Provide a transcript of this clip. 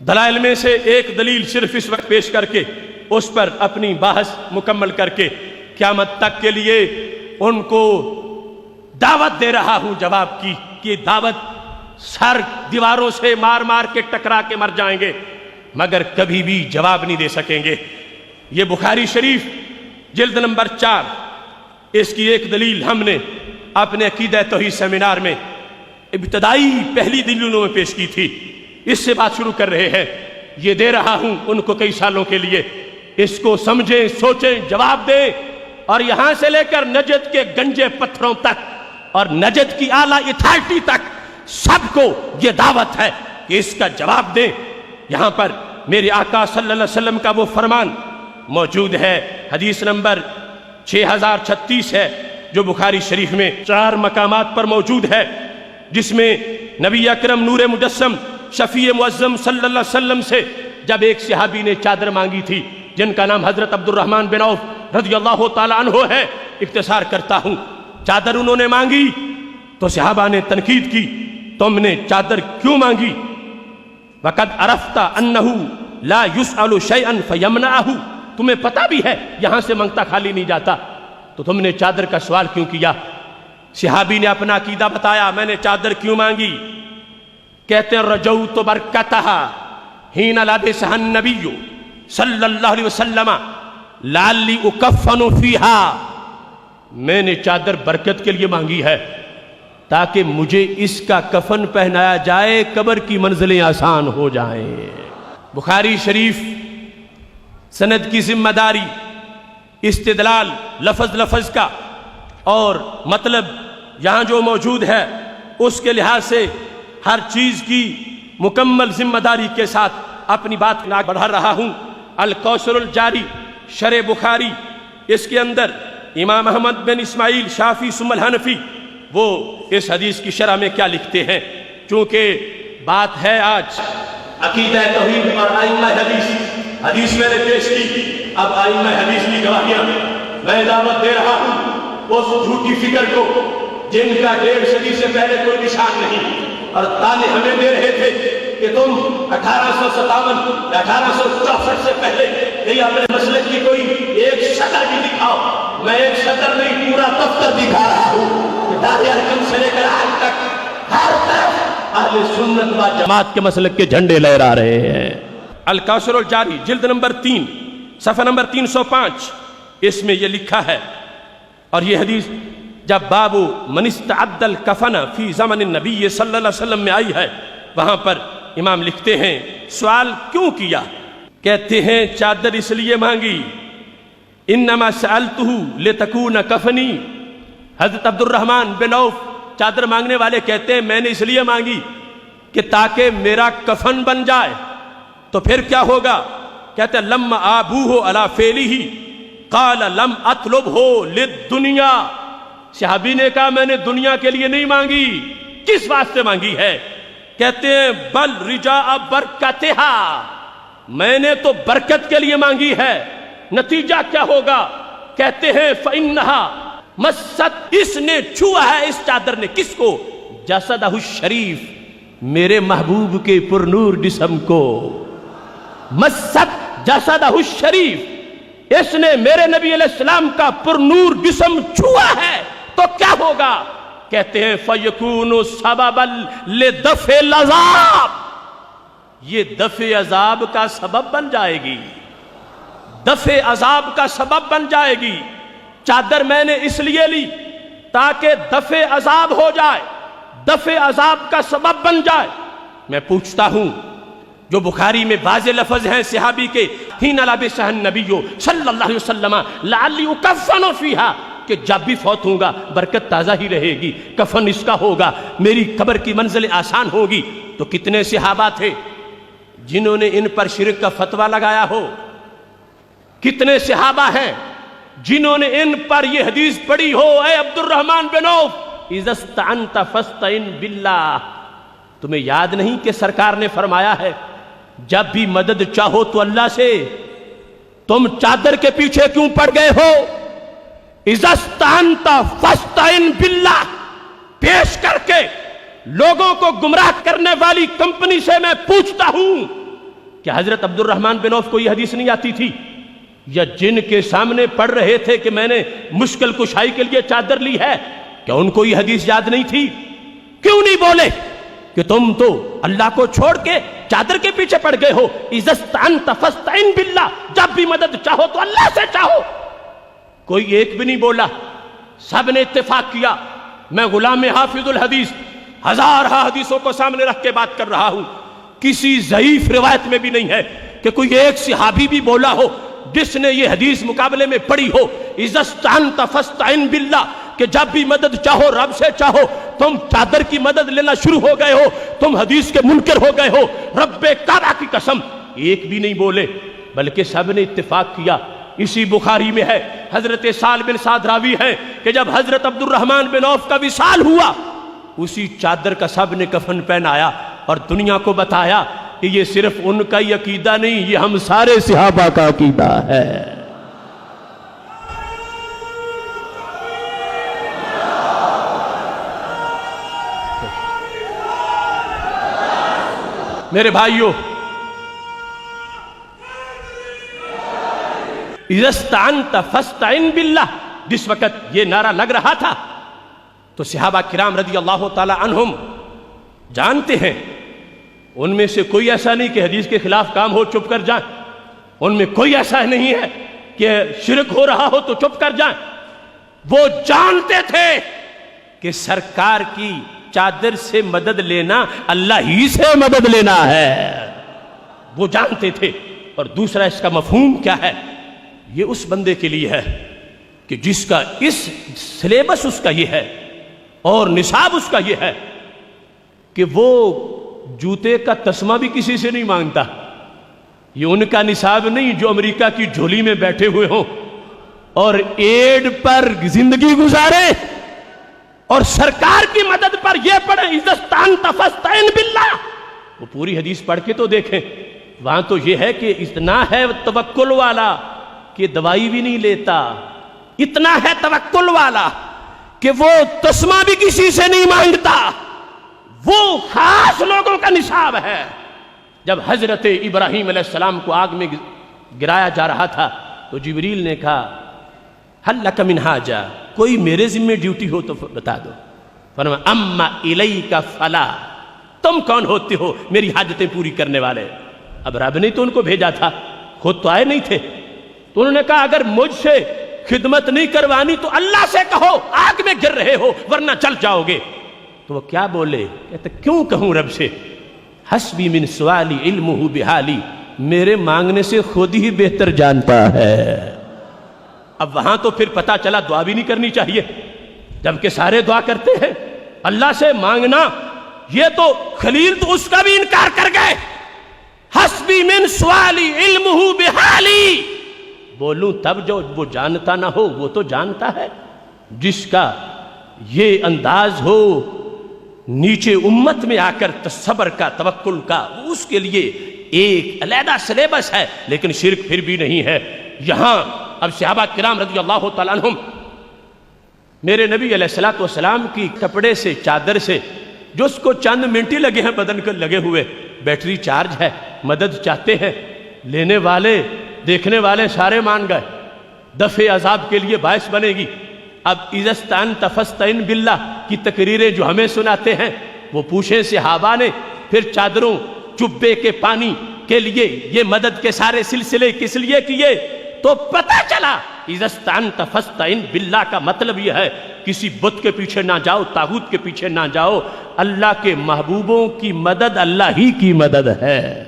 دلائل میں سے ایک دلیل صرف اس وقت پیش کر کے اس پر اپنی بحث مکمل کر کے قیامت تک کے لیے ان کو دعوت دے رہا ہوں جواب کی کہ دعوت سر دیواروں سے مار مار کے ٹکرا کے مر جائیں گے مگر کبھی بھی جواب نہیں دے سکیں گے۔ یہ بخاری شریف جلد نمبر 4 اس کی ایک دلیل ہم نے اپنے عقیدہ توحید سیمینار میں ابتدائی پہلی دلیلوں میں پیش کی تھی، اس سے بات شروع کر رہے ہیں۔ یہ دے رہا ہوں ان کو کئی سالوں کے لیے، اس کو سمجھیں، سوچیں، جواب دیں، اور یہاں سے لے کر نجد کے گنجے پتھروں تک اور نجد کی اعلیٰ اتھارٹی تک سب کو یہ دعوت ہے کہ اس کا جواب دیں۔ یہاں پر میرے آقا صلی اللہ علیہ وسلم کا وہ فرمان موجود ہے، حدیث نمبر 6036 ہے جو بخاری شریف میں 4 مقامات پر موجود ہے، جس میں نبی اکرم نور مجسم شفیع معظم صلی اللہ علیہ وسلم سے جب ایک صحابی نے چادر مانگی تھی جن کا نام حضرت عبد الرحمن بن عوف رضی اللہ تعالیٰ عنہ ہے، اختصار کرتا ہوں، چادر انہوں نے مانگی تو صحابہ نے تنقید کی، تم نے چادر کیوں مانگی؟ وَقَدْ عَرَفْتَ أَنَّهُ لَا يُسْأَلُ شَيْئًا فَيَمْنَعَهُ، تمہیں پتہ بھی ہے یہاں سے منگتا خالی نہیں جاتا، تو تم نے چادر کا سوال کیوں کیا؟ صحابی نے اپنا عقیدہ بتایا، میں نے چادر کیوں مانگی؟ کہتے ہیں رجوت برکتها حین لبسها النبی صلی اللہ علیہ وسلم لعلی اکفن فیہا، میں نے چادر برکت کے لیے مانگی ہے تاکہ مجھے اس کا کفن پہنایا جائے، قبر کی منزلیں آسان ہو جائیں۔ بخاری شریف سند کی ذمہ داری استدلال لفظ لفظ کا اور مطلب یہاں جو موجود ہے اس کے لحاظ سے ہر چیز کی مکمل ذمہ داری کے ساتھ اپنی بات بڑھا رہا ہوں۔ الکوثر الجاری شرح بخاری، اس کے اندر امام احمد بن اسماعیل شافعی ثم الحنفی وہ اس حدیث کی شرح میں کیا لکھتے ہیں، چونکہ بات ہے آج عقیدہ توحید اور ائمہ حدیث میں نے پیش کی، اب ائمہ حدیث کی گواہیاں میں دعوت دے رہا ہوں اس جھوٹی فکر کو جن کا 1.5 صدی سے پہلے کوئی نشان نہیں، اور تانے ہمیں دے رہے تھے کہ تم 1857 یا 1864 سے پہلے کہیں اپنے مسلک کی کوئی ایک شطر بھی دکھاؤ۔ میں ایک شطر نہیں پورا دفتر دکھا رہا ہوں کہ دار ارقم سے لے کر آج تک ہر طرف اہل سنت و جماعت کے مسلک کے جھنڈے لہرا رہے ہیں۔ الکوثر الجاری جلد نمبر 3 صفحہ نمبر 305 اس میں یہ لکھا ہے، اور یہ حدیث جب باب من استعد الکفن فی زمن النبی صلی اللہ علیہ وسلم میں آئی ہے وہاں پر امام لکھتے ہیں سوال کیوں کیا؟ کہتے ہیں چادر اس لیے مانگی، انما سألتہ لتکون کفنی، حضرت عبد الرحمن بن عوف چادر مانگنے والے کہتے ہیں میں نے اس لیے مانگی کہ تاکہ میرا کفن بن جائے۔ تو پھر کیا ہوگا؟ کہتے ہیں لم آبوہ علی فعلہ قال لم اطلبہ للدنیا، صحابی نے کہا میں نے دنیا کے لیے نہیں مانگی، کس واسطے مانگی ہے؟ کہتے ہیں بل رجاء برکتہا، میں نے تو برکت کے لیے مانگی ہے۔ نتیجہ کیا ہوگا؟ کہتے ہیں فإنہا مست، اس نے چھوا ہے اس چادر نے کس کو؟ جسدہ الشریف، میرے محبوب کے پرنور جسم کو۔ مست جسدہ الشریف، اس نے میرے نبی علیہ السلام کا پرنور جسم چھوا ہے تو کیا ہوگا؟ کہتے ہیں فَيَكُونُ سَبَبًا لِدَفْعِ الْعَذَابِ، یہ دفع عذاب کا سبب بن جائے گی، دفع عذاب کا سبب بن جائے گی۔ چادر میں نے اس لیے لی تاکہ دفع عذاب ہو جائے، دفع عذاب کا سبب بن جائے۔ میں پوچھتا ہوں جو بخاری میں واضح لفظ ہیں صحابی کے حین لبسہ النبی صلی اللہ علیہ وسلم لعلی اکفن فیہا، کہ جب بھی فوت ہوں گا برکت تازہ ہی رہے گی، کفن اس کا ہوگا، میری قبر کی منزلیں آسان ہوگی، تو کتنے صحابہ تھے جنہوں نے ان پر شرک کا فتویٰ لگایا ہو؟ کتنے صحابہ ہیں جنہوں نے ان پر یہ حدیث پڑھی ہو اے عبد الرحمن بن عوف اذا استعنت فاستعن باللہ؟ تمہیں یاد نہیں کہ سرکار نے فرمایا ہے جب بھی مدد چاہو تو اللہ سے، تم چادر کے پیچھے کیوں پڑ گئے ہو؟ اذا استعنت فاستعن باللہ پیش کر کے لوگوں کو گمراہ کرنے والی کمپنی سے میں پوچھتا ہوں کہ حضرت عبد الرحمن بن عوف کو یہ حدیث نہیں آتی تھی؟ یا جن کے سامنے پڑھ رہے تھے کہ میں نے مشکل کشائی کے لیے چادر لی ہے، کیا ان کو یہ حدیث یاد نہیں تھی؟ کیوں نہیں بولے کہ تم تو اللہ کو چھوڑ کے چادر کے پیچھے پڑ گئے ہو؟ اذا استعنت فاستعن باللہ، جب بھی مدد چاہو تو اللہ سے چاہو۔ کوئی ایک بھی نہیں بولا، سب نے اتفاق کیا۔ میں غلام حافظ الحدیث ہزارہ حدیثوں کو سامنے رکھ کے بات کر رہا ہوں، کسی ضعیف روایت میں بھی نہیں ہے کہ کوئی ایک صحابی بھی بولا ہو جس نے یہ حدیث مقابلے میں پڑھی ہو، اذا استعنت فاستعن باللہ، کہ جب بھی مدد چاہو رب سے چاہو۔ تم چادر کی مدد لینا شروع ہو گئے ہو، تم حدیث کے منکر ہو گئے ہو، رب کعبہ کی قسم۔ ایک بھی نہیں بولے، بلکہ سب نے اتفاق کیا۔ اسی بخاری میں ہے، حضرت سال بن سعد راوی ہے کہ جب حضرت عبد الرحمن بن عوف کا وصال ہوا، اسی چادر کا سب نے کفن پہنایا اور دنیا کو بتایا کہ یہ صرف ان کا ہی عقیدہ نہیں، یہ ہم سارے صحابہ کا عقیدہ ہے۔ میرے بھائیوں، اذا استعنت فاستعن باللہ، جس وقت یہ نعرہ لگ رہا تھا تو صحابہ کرام رضی اللہ تعالی عنہم جانتے ہیں، ان میں سے کوئی ایسا نہیں کہ حدیث کے خلاف کام ہو چپ کر جائیں، ان میں کوئی ایسا نہیں ہے کہ شرک ہو رہا ہو تو چپ کر جائیں۔ وہ جانتے تھے کہ سرکار کی چادر سے مدد لینا اللہ ہی سے مدد لینا ہے، وہ جانتے تھے۔ اور دوسرا اس کا مفہوم کیا ہے؟ یہ اس بندے کے لیے ہے کہ جس کا اس سلیبس اس کا یہ ہے اور نصاب اس کا یہ ہے کہ وہ جوتے کا تسمہ بھی کسی سے نہیں مانگتا۔ یہ ان کا نصاب نہیں جو امریکہ کی جھولی میں بیٹھے ہوئے ہوں اور ایڈ پر زندگی گزارے اور سرکار کی مدد پر یہ پڑھے اذا استعنت فاستعن باللہ۔ وہ پوری حدیث پڑھ کے تو دیکھیں، وہاں تو یہ ہے کہ اتنا ہے توکل والا کہ دوائی بھی نہیں لیتا، اتنا ہے توکل والا کہ وہ تسمہ بھی کسی سے نہیں مانگتا۔ وہ خاص لوگوں کا نصاب ہے۔ جب حضرت ابراہیم علیہ السلام کو آگ میں گرایا جا رہا تھا تو جبریل نے کہا حل لک من حاجہ، کوئی میرے ذمہ ڈیوٹی ہو تو بتا دو۔ فرمایا اما الیک فلا، تم کون ہوتے ہو میری حاجتیں پوری کرنے والے؟ اب رب نے تو ان کو بھیجا تھا، خود تو آئے نہیں تھے۔ تو انہوں نے کہا اگر مجھ سے خدمت نہیں کروانی تو اللہ سے کہو، آگ میں گر رہے ہو ورنہ چل جاؤ گے۔ تو وہ کیا بولے؟ کہتے کیوں کہوں رب سے؟ حسبی من سوالی علمہ بحالی، میرے مانگنے سے خود ہی بہتر جانتا ہے۔ اب وہاں تو پھر پتا چلا دعا بھی نہیں کرنی چاہیے، جبکہ سارے دعا کرتے ہیں۔ اللہ سے مانگنا، یہ تو خلیل تو اس کا بھی انکار کر گئے۔ حسبی من سوالی علمہ بحالی، بولوں تب جو وہ جانتا نہ ہو، وہ تو جانتا ہے۔ جس کا یہ انداز ہو نیچے امت میں آ کر صبر کا، توکل کا، اس کے لیے ایک علیحدہ سلیبس ہے، لیکن شرک پھر بھی نہیں ہے۔ یہاں اب صحابہ کرام رضی اللہ تعالیٰ عنہم میرے نبی علیہ السلام کی کپڑے سے، چادر سے، جو اس کو چند منٹ ہی لگے ہیں بدن کو لگے ہوئے، بیٹری چارج ہے، مدد چاہتے ہیں، لینے والے دیکھنے والے سارے مان گئے، دفع عذاب کے لیے باعث بنے گی۔ اب اذا استعنت فاستعن باللہ کی تقریریں جو ہمیں سناتے ہیں وہ پوچھیں صحابہ نے پھر چادروں چبے کے پانی کے لیے یہ مدد کے سارے سلسلے کس لیے کیے؟ تو پتہ چلا اذا استعنت فاستعن باللہ کا مطلب یہ ہے کسی بت کے پیچھے نہ جاؤ، طاغوت کے پیچھے نہ جاؤ، اللہ کے محبوبوں کی مدد اللہ ہی کی مدد ہے۔